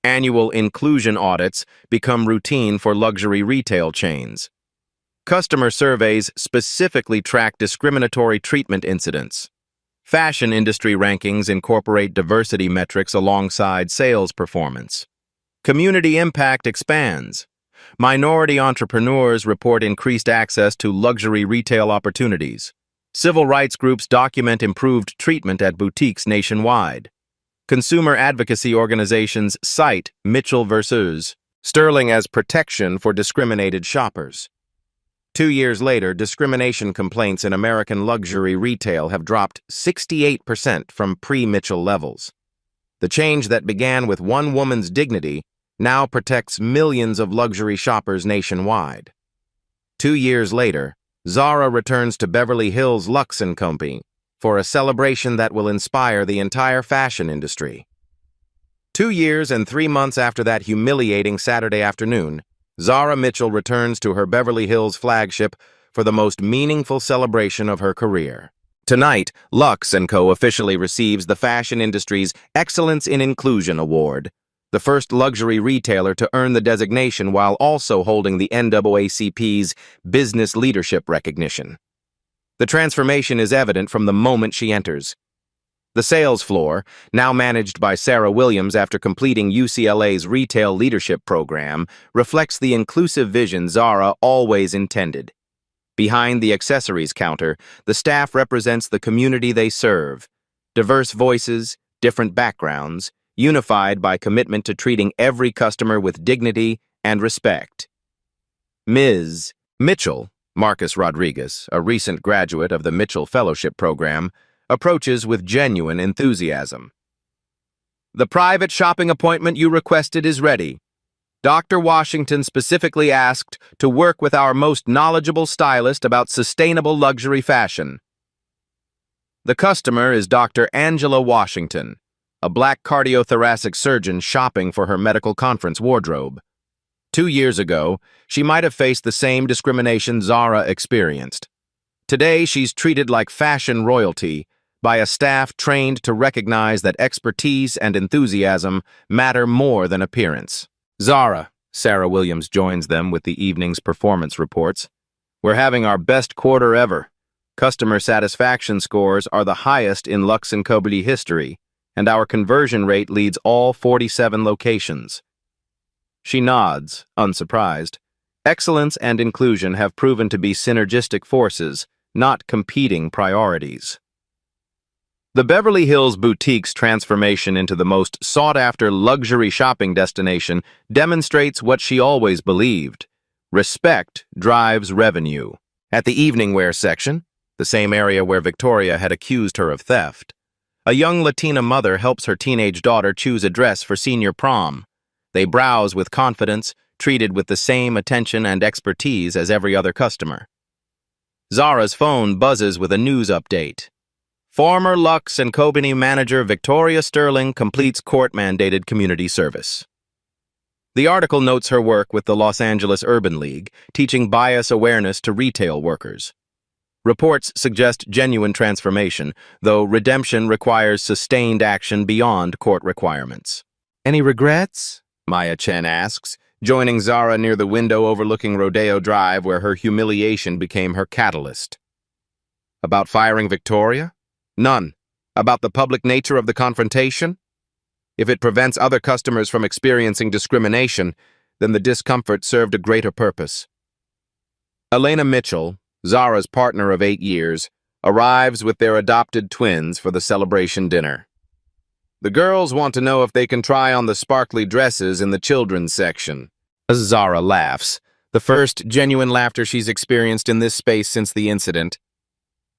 A: Annual inclusion audits become routine for luxury retail chains. Customer surveys specifically track discriminatory treatment incidents. Fashion industry rankings incorporate diversity metrics alongside sales performance. Community impact expands. Minority entrepreneurs report increased access to luxury retail opportunities. Civil rights groups document improved treatment at boutiques nationwide. Consumer advocacy organizations cite Mitchell versus Sterling as protection for discriminated shoppers. 2 years later, discrimination complaints in American luxury retail have dropped 68% from pre-Mitchell levels. The change that began with one woman's dignity now protects millions of luxury shoppers nationwide. 2 years later, Zara returns to Beverly Hills Lux & Company, for a celebration that will inspire the entire fashion industry. 2 years and 3 months after that humiliating Saturday afternoon, Zara Mitchell returns to her Beverly Hills flagship for the most meaningful celebration of her career. Tonight, Lux & Co. officially receives the fashion industry's Excellence in Inclusion Award, the first luxury retailer to earn the designation while also holding the NAACP's Business Leadership recognition. The transformation is evident from the moment she enters. The sales floor, now managed by Sarah Williams after completing UCLA's Retail Leadership Program, reflects the inclusive vision Zara always intended. Behind the accessories counter, the staff represents the community they serve. Diverse voices, different backgrounds, unified by commitment to treating every customer with dignity and respect. Ms. Mitchell, Marcus Rodriguez, a recent graduate of the Mitchell Fellowship Program, approaches with genuine enthusiasm. "The private shopping appointment you requested is ready. Dr. Washington specifically asked to work with our most knowledgeable stylist about sustainable luxury fashion." The customer is Dr. Angela Washington, a black cardiothoracic surgeon shopping for her medical conference wardrobe. 2 years ago, she might have faced the same discrimination Zara experienced. Today, she's treated like fashion royalty by a staff trained to recognize that expertise and enthusiasm matter more than appearance. "Zara," Sarah Williams joins them with the evening's performance reports. "We're having our best quarter ever. Customer satisfaction scores are the highest in Lux & Co. history, and our conversion rate leads all 47 locations." She nods, unsurprised. Excellence and inclusion have proven to be synergistic forces, not competing priorities. The Beverly Hills boutique's transformation into the most sought-after luxury shopping destination demonstrates what she always believed: respect drives revenue. At the evening wear section, the same area where Victoria had accused her of theft, a young Latina mother helps her teenage daughter choose a dress for senior prom. They browse with confidence, treated with the same attention and expertise as every other customer. Zara's phone buzzes with a news update. Former Lux & Co. manager Victoria Sterling completes court-mandated community service. The article notes her work with the Los Angeles Urban League, teaching bias awareness to retail workers. Reports suggest genuine transformation, though redemption requires sustained action beyond court requirements. "Any regrets?" Maya Chen asks, joining Zara near the window overlooking Rodeo Drive where her humiliation became her catalyst. "About firing Victoria? None. About the public nature of the confrontation? If it prevents other customers from experiencing discrimination, then the discomfort served a greater purpose." Elena Mitchell, Zara's partner of 8 years, arrives with their adopted twins for the celebration dinner. "The girls want to know if they can try on the sparkly dresses in the children's section." Zara laughs, the first genuine laughter she's experienced in this space since the incident.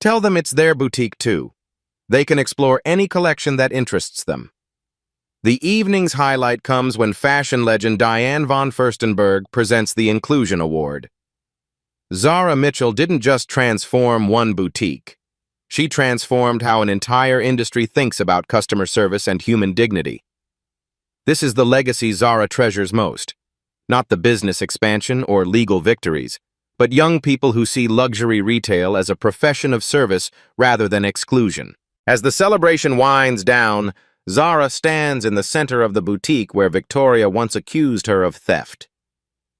A: "Tell them it's their boutique too. They can explore any collection that interests them." The evening's highlight comes when fashion legend Diane von Furstenberg presents the Inclusion Award. Zara Mitchell didn't just transform one boutique. She transformed how an entire industry thinks about customer service and human dignity. This is the legacy Zara treasures most. Not the business expansion or legal victories, but young people who see luxury retail as a profession of service rather than exclusion. As the celebration winds down, Zara stands in the center of the boutique where Victoria once accused her of theft.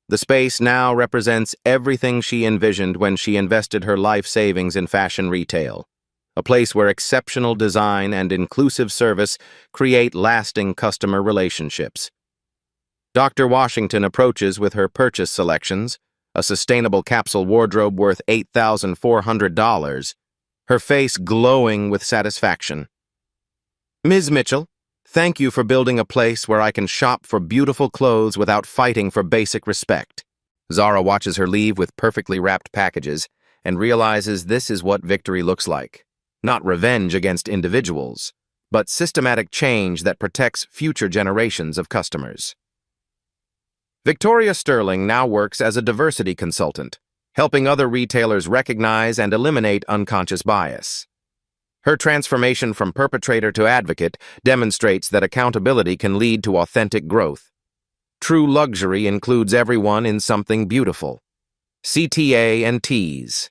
A: The space now represents everything she envisioned when she invested her life savings in fashion retail, a place where exceptional design and inclusive service create lasting customer relationships. Dr. Washington approaches with her purchase selections, a sustainable capsule wardrobe worth $8,400, her face glowing with satisfaction. "Ms. Mitchell, thank you for building a place where I can shop for beautiful clothes without fighting for basic respect." Zara watches her leave with perfectly wrapped packages and realizes this is what victory looks like. Not revenge against individuals, but systematic change that protects future generations of customers. Victoria Sterling now works as a diversity consultant, helping other retailers recognize and eliminate unconscious bias. Her transformation from perpetrator to advocate demonstrates that accountability can lead to authentic growth. True luxury includes everyone in something beautiful. CTA and Tease.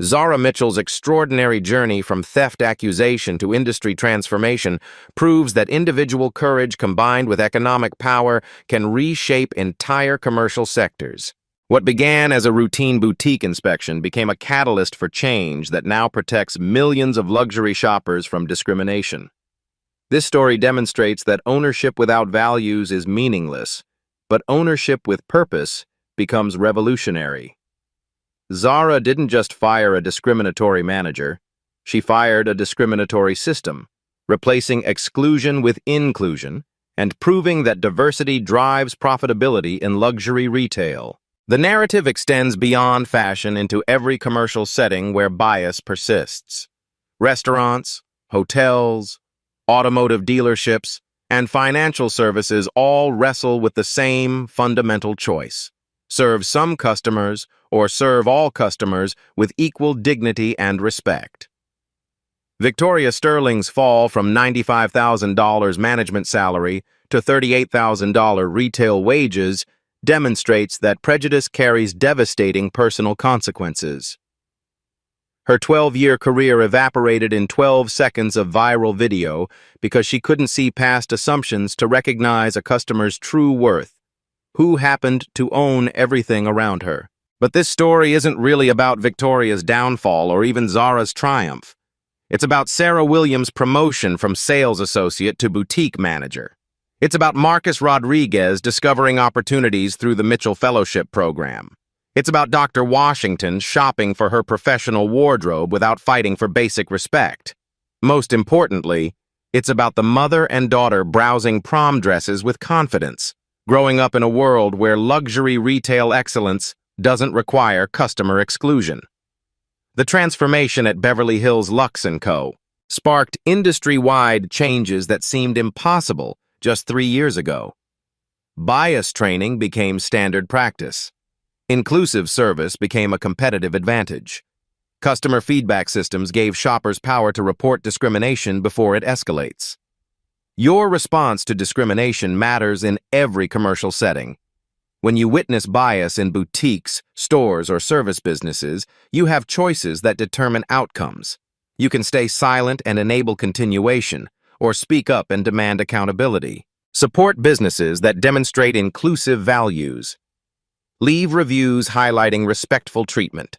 A: Zara Mitchell's extraordinary journey from theft accusation to industry transformation proves that individual courage combined with economic power can reshape entire commercial sectors. What began as a routine boutique inspection became a catalyst for change that now protects millions of luxury shoppers from discrimination. This story demonstrates that ownership without values is meaningless, but ownership with purpose becomes revolutionary. Zara didn't just fire a discriminatory manager, she fired a discriminatory system, replacing exclusion with inclusion and proving that diversity drives profitability in luxury retail. The narrative extends beyond fashion into every commercial setting where bias persists. Restaurants, hotels, automotive dealerships, and financial services all wrestle with the same fundamental choice: serve some customers or serve all customers with equal dignity and respect. Victoria Sterling's fall from $95,000 management salary to $38,000 retail wages demonstrates that prejudice carries devastating personal consequences. Her 12-year career evaporated in 12 seconds of viral video because she couldn't see past assumptions to recognize a customer's true worth, who happened to own everything around her. But this story isn't really about Victoria's downfall or even Zara's triumph. It's about Sarah Williams' promotion from sales associate to boutique manager. It's about Marcus Rodriguez discovering opportunities through the Mitchell Fellowship Program. It's about Dr. Washington shopping for her professional wardrobe without fighting for basic respect. Most importantly, it's about the mother and daughter browsing prom dresses with confidence, growing up in a world where luxury retail excellence doesn't require customer exclusion. The transformation at Beverly Hills Luxe & Co. sparked industry-wide changes that seemed impossible just 3 years ago. Bias training became standard practice. Inclusive service became a competitive advantage. Customer feedback systems gave shoppers power to report discrimination before it escalates. Your response to discrimination matters in every commercial setting. When you witness bias in boutiques, stores, or service businesses, you have choices that determine outcomes. You can stay silent and enable continuation, or speak up and demand accountability. Support businesses that demonstrate inclusive values. Leave reviews highlighting respectful treatment.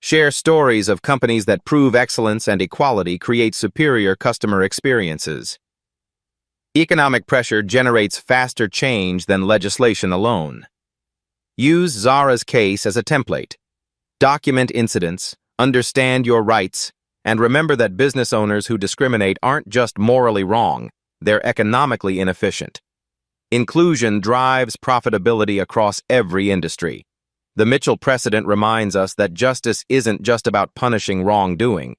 A: Share stories of companies that prove excellence and equality create superior customer experiences. Economic pressure generates faster change than legislation alone. Use Zara's case as a template. Document incidents, understand your rights, and remember that business owners who discriminate aren't just morally wrong, they're economically inefficient. Inclusion drives profitability across every industry. The Mitchell precedent reminds us that justice isn't just about punishing wrongdoing.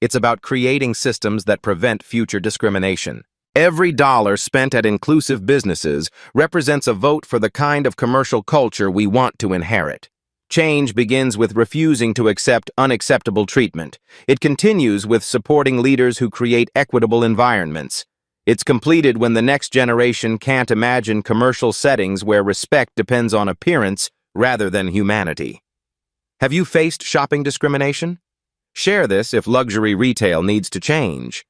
A: It's about creating systems that prevent future discrimination. Every dollar spent at inclusive businesses represents a vote for the kind of commercial culture we want to inherit. Change begins with refusing to accept unacceptable treatment. It continues with supporting leaders who create equitable environments. It's completed when the next generation can't imagine commercial settings where respect depends on appearance rather than humanity. Have you faced shopping discrimination? Share this if luxury retail needs to change.